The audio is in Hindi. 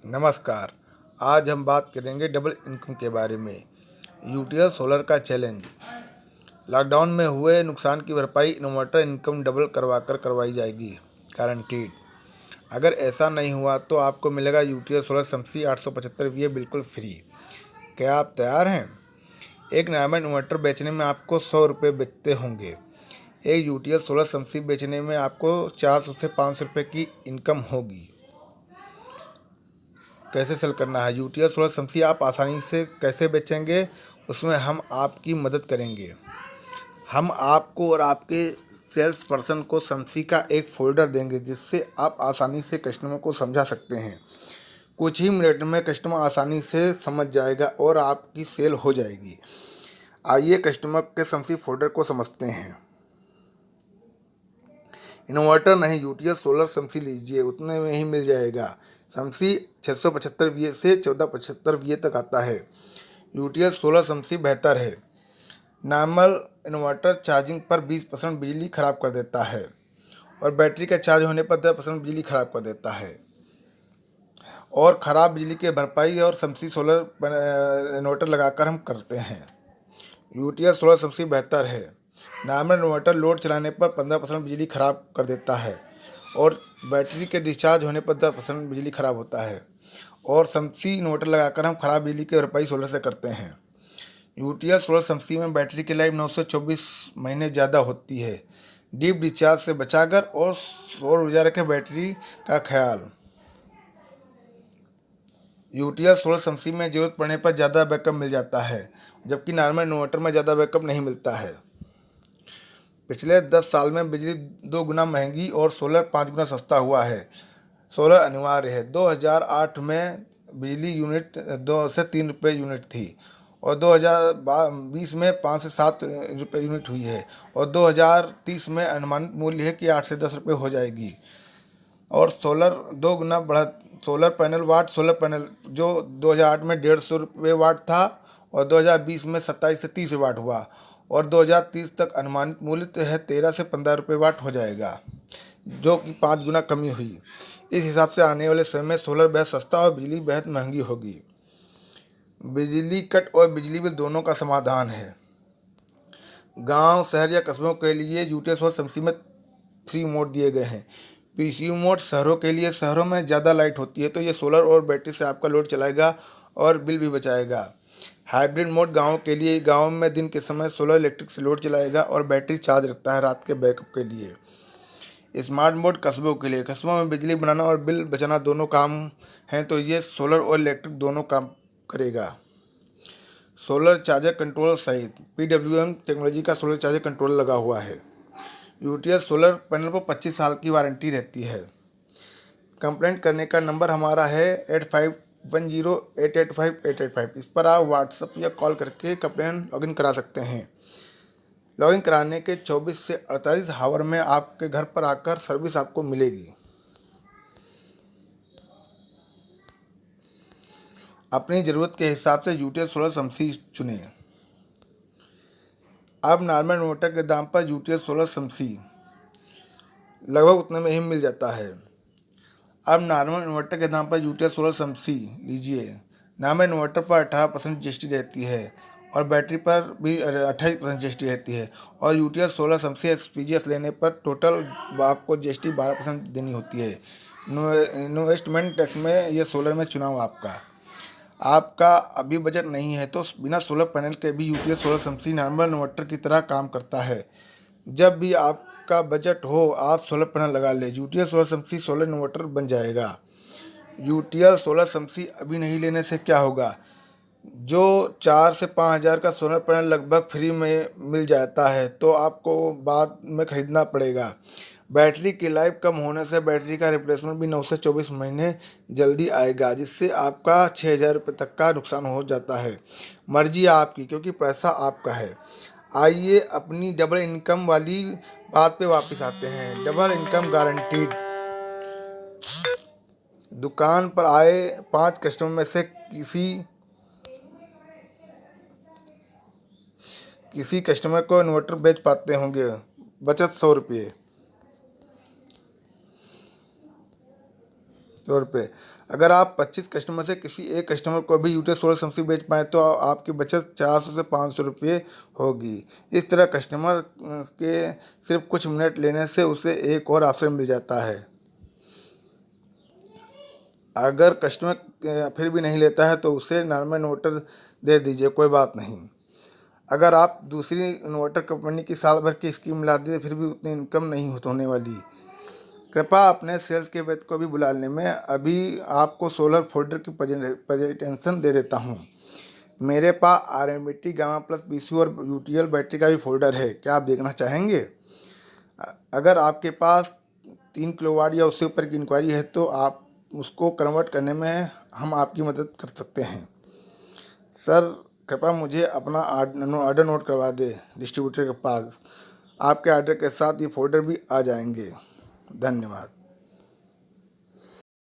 नमस्कार। आज हम बात करेंगे डबल इनकम के बारे में। यूटीएल सोलर का चैलेंज। लॉकडाउन में हुए नुकसान की भरपाई इन्वर्टर इनकम डबल करवाई जाएगी, गारंटीड। अगर ऐसा नहीं हुआ तो आपको मिलेगा यूटीएल सोलर समसी 875 वी बिल्कुल फ्री। क्या आप तैयार हैं? एक नॉर्मल इन्वर्टर बेचने में आपको 100 रुपये बेचते होंगे। एक यूटीएल सोलर समसी बेचने में आपको 400 से 500 रुपये की इनकम होगी। कैसे सेल करना है यूटीएल सोलर समसी आप आसानी से कैसे बेचेंगे, उसमें हम आपकी मदद करेंगे। हम आपको और आपके सेल्स पर्सन को समसी का एक फोल्डर देंगे जिससे आप आसानी से कस्टमर को समझा सकते हैं। कुछ ही मिनट में कस्टमर आसानी से समझ जाएगा और आपकी सेल हो जाएगी। आइए कस्टमर के समसी फोल्डर को समझते हैं। इन्वर्टर नहीं, यूटीएल सोलर समसी लीजिए, उतने में ही मिल जाएगा। समसी 675 वी से 1475 वी तक आता है। यूटीएल सोलर समसी बेहतर है। नॉर्मल इन्वर्टर चार्जिंग पर 20% बिजली खराब कर देता है और बैटरी का चार्ज होने पर 10% बिजली खराब कर देता है। और ख़राब बिजली की भरपाई और समसी सोलर इन्वर्टर लगाकर हम करते हैं। यूटीएल सोलर समसी बेहतर है। नॉर्मल इन्वर्टर लोड चलाने पर 15% बिजली खराब कर देता है और बैटरी के डिस्चार्ज होने पर 10% बिजली खराब होता है। और समसी इन्वर्टर लगाकर हम खराब बिजली की भरपाई सोलर से करते हैं। यूटीएल सोलर समसी में बैटरी की लाइफ 9 से 24 महीने ज़्यादा होती है। डीप डिस्चार्ज से बचाकर और सौर ऊर्जा रखे बैटरी का ख्याल। यूटीएल सोलर समसी में ज़रूरत पड़ने पर ज़्यादा बैकअप मिल जाता है, जबकि नॉर्मल इन्वर्टर में ज़्यादा बैकअप नहीं मिलता है। पिछले 10 साल में बिजली 2 गुना महंगी और सोलर 5 गुना सस्ता हुआ है। सोलर अनिवार्य है। 2008 में बिजली यूनिट 2 से 3 रुपये यूनिट थी और 2020 में 5 से 7 रुपये यूनिट हुई है और 2030 में अनुमानित मूल्य है कि 8 से 10 रुपये हो जाएगी। और सोलर 2 गुना बढ़ा। सोलर पैनल जो 2008 में 150 रुपये वाट था और 2020 में 27 से 30 वाट हुआ और 2030 तक अनुमानित मूल्य है 13 से 15 रुपये वाट हो जाएगा, जो कि 5 गुना कमी हुई। इस हिसाब से आने वाले समय में सोलर बेहद सस्ता और बिजली बेहद महंगी होगी। बिजली कट और बिजली बिल दोनों का समाधान है। गांव, शहर या कस्बों के लिए यूटीएल सोलर समसी में 3 मोड दिए गए हैं। पीसीयू मोड शहरों के लिए, शहरों में ज़्यादा लाइट होती है तो ये सोलर और बैटरी से आपका लोड चलाएगा और बिल भी बचाएगा। हाइब्रिड मोड गाँव के लिए, गाँव में दिन के समय सोलर इलेक्ट्रिक से लोड चलाएगा और बैटरी चार्ज रखता है रात के बैकअप के लिए। स्मार्ट मोड कस्बों के लिए, कस्बों में बिजली बनाना और बिल बचाना दोनों काम हैं तो ये सोलर और इलेक्ट्रिक दोनों काम करेगा। सोलर चार्जर कंट्रोल सहित पीडब्ल्यूएम टेक्नोलॉजी का सोलर चार्जर कंट्रोल लगा हुआ है। यूटीएल सोलर पैनल पर 25 साल की वारंटी रहती है। कंप्लेंट करने का नंबर हमारा है 8510885885। इस पर आप व्हाट्सएप या कॉल करके कंप्लेंट लॉगिन करा सकते हैं। लॉगिन कराने के 24 से 48 आवर में आपके घर पर आकर सर्विस आपको मिलेगी। अपनी ज़रूरत के हिसाब से यूटीएल सोलर समसी चुनें। अब नॉर्मल इन्वर्टर के दाम पर यूटीएल सोलर समसी लगभग उतने में ही मिल जाता है। अब नॉर्मल इन्वर्टर के दाम पर यूटीएल सोलर समसी लीजिए। नॉर्मल इन्वर्टर पर 18% जीएसटी रहती है और बैटरी पर भी 28% जीएसटी रहती है और यूटीएल सोलर समसी एसपीजीएस लेने पर टोटल आपको जीएसटी 12% देनी होती है। इन्वेस्टमेंट टैक्स में ये सोलर में चुनाव आपका अभी बजट नहीं है तो बिना सोलर पैनल के भी यूटीएल सोलर समसी नॉर्मल इन्वर्टर की तरह काम करता है। जब भी आपका बजट हो आप सोलर पैनल लगा ले, यूटीएल सोलर समसी सोलर इन्वर्टर बन जाएगा। यूटीएल सोलर समसी अभी नहीं लेने से क्या होगा? जो 4 से 5 हज़ार का सोलर पैनल लगभग फ्री में मिल जाता है तो आपको बाद में ख़रीदना पड़ेगा। बैटरी की लाइफ कम होने से बैटरी का रिप्लेसमेंट भी 9 से 24 महीने जल्दी आएगा, जिससे आपका 6,000 रुपये तक का नुकसान हो जाता है। मर्जी आपकी, क्योंकि पैसा आपका है। आइए अपनी डबल इनकम वाली बात पे वापस आते हैं। Double income guaranteed. दुकान पर आए 5 कस्टमर में से किसी कस्टमर को इन्वर्टर बेच पाते होंगे। बचत 100 रुपये। तौर पे अगर आप 25 कस्टमर से किसी एक कस्टमर को भी यूटेक्स सोलर समसी बेच पाएँ तो आपकी बचत 400 से 500 रुपये होगी। इस तरह कस्टमर के सिर्फ कुछ मिनट लेने से उसे एक और ऑप्शन मिल जाता है। अगर कस्टमर फिर भी नहीं लेता है तो उसे नॉर्मल इन्वर्टर दे दीजिए, कोई बात नहीं। अगर आप दूसरी इन्वर्टर कंपनी की साल भर की स्कीम ला दीजिए फिर भी उतनी इनकम नहीं होने वाली। कृपया अपने सेल्स के व्यक्ति को भी बुला लें। मैं अभी आपको सोलर फोल्डर की प्रेजेंटेशन दे देता हूँ। मेरे पास RMBT गामा प्लस PCU और UTL बैटरी का भी फोल्डर है, क्या आप देखना चाहेंगे? अगर आपके पास 3 किलोवाट या उससे ऊपर की इंक्वायरी है तो आप उसको कन्वर्ट करने में हम आपकी मदद कर सकते हैं। सर कृपया मुझे अपना ऑर्डर नोट करवा दें डिस्ट्रीब्यूटर के पास। आपके ऑर्डर के साथ ये फोल्डर भी आ जाएंगे। धन्यवाद।